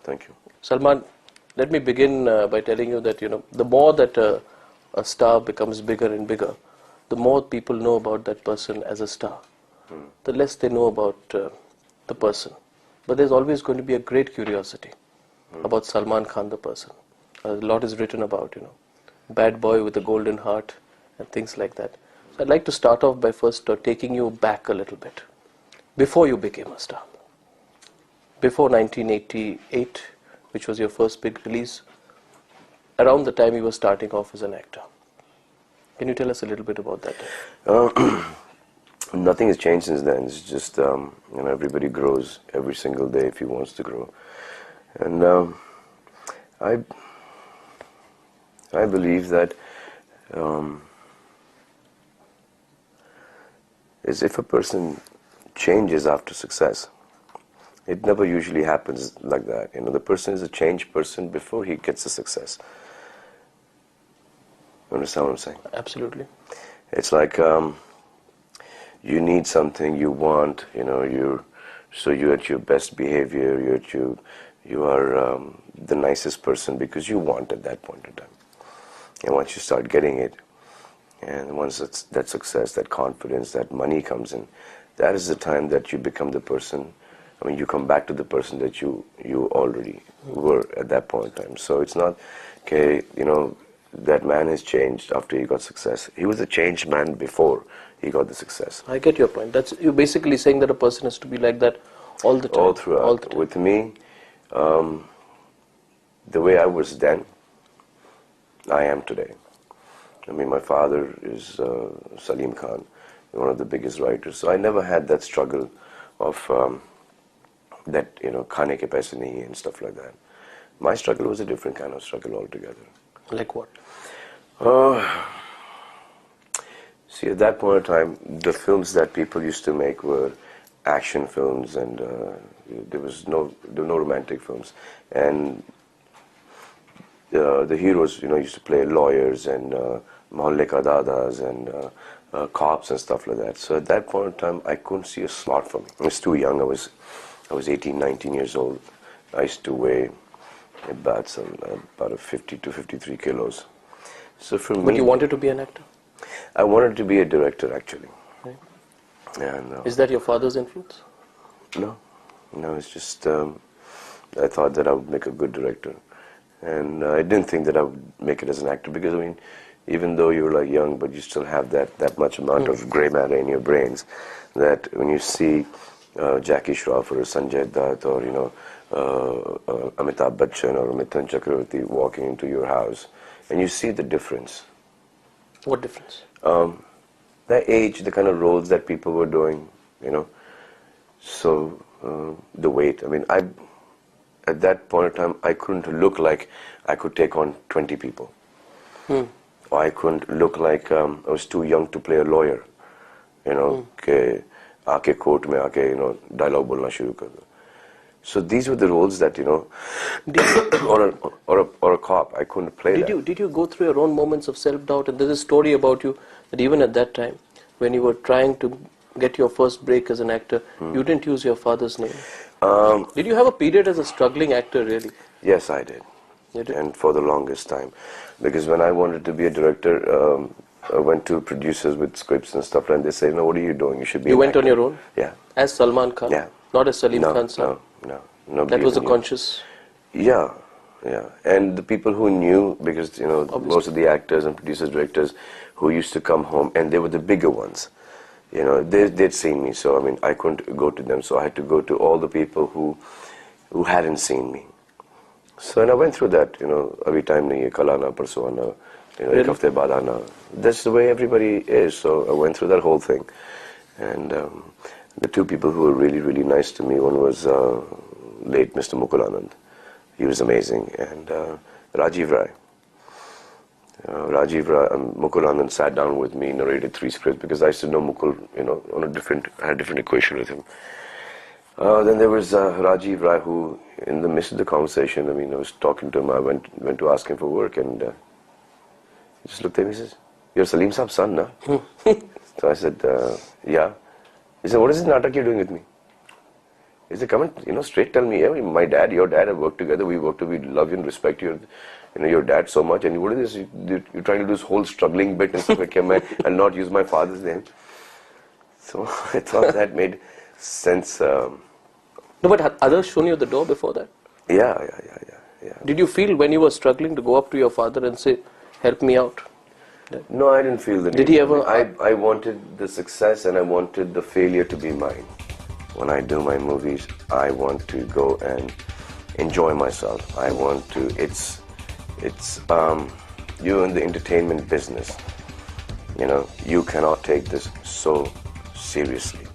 Thank you. Salman, let me begin by telling you that, the more that a star becomes bigger and bigger, the more people know about that person as a star, the less they know about the person. But there's always going to be a great curiosity about Salman Khan, the person. A lot is written about, bad boy with a golden heart and things like that. So I'd like to start off by first taking you back a little bit, before you became a star. Before 1988, which was your first big release, around the time you were starting off as an actor. Can you tell us a little bit about that? Nothing has changed since then. It's just, everybody grows every single day if he wants to grow. And I believe that is if a person changes after success, it never usually happens like that. The person is a changed person before he gets the success. You understand what I'm saying? Absolutely. It's like you need something, you want, so you're at your best behavior, you are the nicest person because you want at that point in time. And once you start getting it, and once that success, that confidence, that money comes in, that is the time that you become the person. You come back to the person that you already were at that point in time. So it's not, okay, that man has changed after he got success. He was a changed man before he got the success. I get your point. You're basically saying that a person has to be like that all the time. All throughout. All the time. With me, the way I was then, I am today. My father is Salim Khan, one of the biggest writers. So I never had that struggle of that, khane ke paise nahi and stuff like that. My struggle was a different kind of struggle altogether. Like what? See, at that point in time, the films that people used to make were action films, and there were no romantic films. And the heroes, used to play lawyers and mohalle ka dadas and cops and stuff like that. So at that point in time, I couldn't see a slot for me. I was too young. I was 18, 19 years old. I used to weigh about 50 to 53 kilos. So for me, But you wanted to be an actor? I wanted to be a director, actually. Right. And, is that your father's influence? No, it's just I thought that I would make a good director. And I didn't think that I would make it as an actor because, even though you're like young, but you still have that much amount of gray matter in your brains, that when you see Jackie Shroff or Sanjay Dutt or, Amitabh Bachchan or Mithun Chakravarti walking into your house, and you see the difference. What difference? The age, the kind of roles that people were doing, So the weight. At that point in time, I couldn't look like I could take on 20 people. Or I couldn't look like I was too young to play a lawyer. Ke aake court mein aake, dialogue bolna shuru kar do. So these were the roles that, or a cop, I couldn't play that. Did you go through your own moments of self-doubt? And there's a story about you that even at that time, when you were trying to get your first break as an actor, you didn't use your father's name. Did you have a period as a struggling actor, really? Yes, I did. You did? And for the longest time. Because when I wanted to be a director, I went to producers with scripts and stuff, and they said, what are you doing? You should be You an went actor. on your own? Yeah. As Salman Khan? Yeah. Not as Salim Khan's son? No. That was a conscious... Yeah. And the people who knew, because, Obviously. most of the actors and producers, directors who used to come home, and they were the bigger ones. They'd seen me, so I couldn't go to them, so I had to go to all the people who hadn't seen me. So and I went through that, every time nahi hai, kal aana, parso aana, ek hafte baad aana. That's the way everybody is, so I went through that whole thing. And the two people who were really, really nice to me, one was late Mr. Mukul Anand. He was amazing, and Rajiv Rai. Rajiv Rai and Mukul Anand sat down with me, narrated 3 scripts, because I used to know Mukul, I had a different equation with him. Then there was Rajiv Rai, who, in the midst of the conversation, I was talking to him, I went to ask him for work, and he just looked at me and says, "You're Salim Saab's son, na?" So I said, "Yeah." He said, "What is this natak you're doing with me?" Is they come and, straight tell me, yeah, my dad, your dad have worked together, we love you and respect you, your dad so much, and what is this? You're trying to do this whole struggling bit and stuff like, I'll not use my father's name. So I thought that made sense. No, but had others shown you the door before that? Yeah. Did you feel when you were struggling to go up to your father and say, help me out? No, I didn't feel the need. Did he ever? I wanted the success and I wanted the failure to be mine. When I do my movies, I want to go and enjoy myself. I want to. It's you in the entertainment business. You cannot take this so seriously.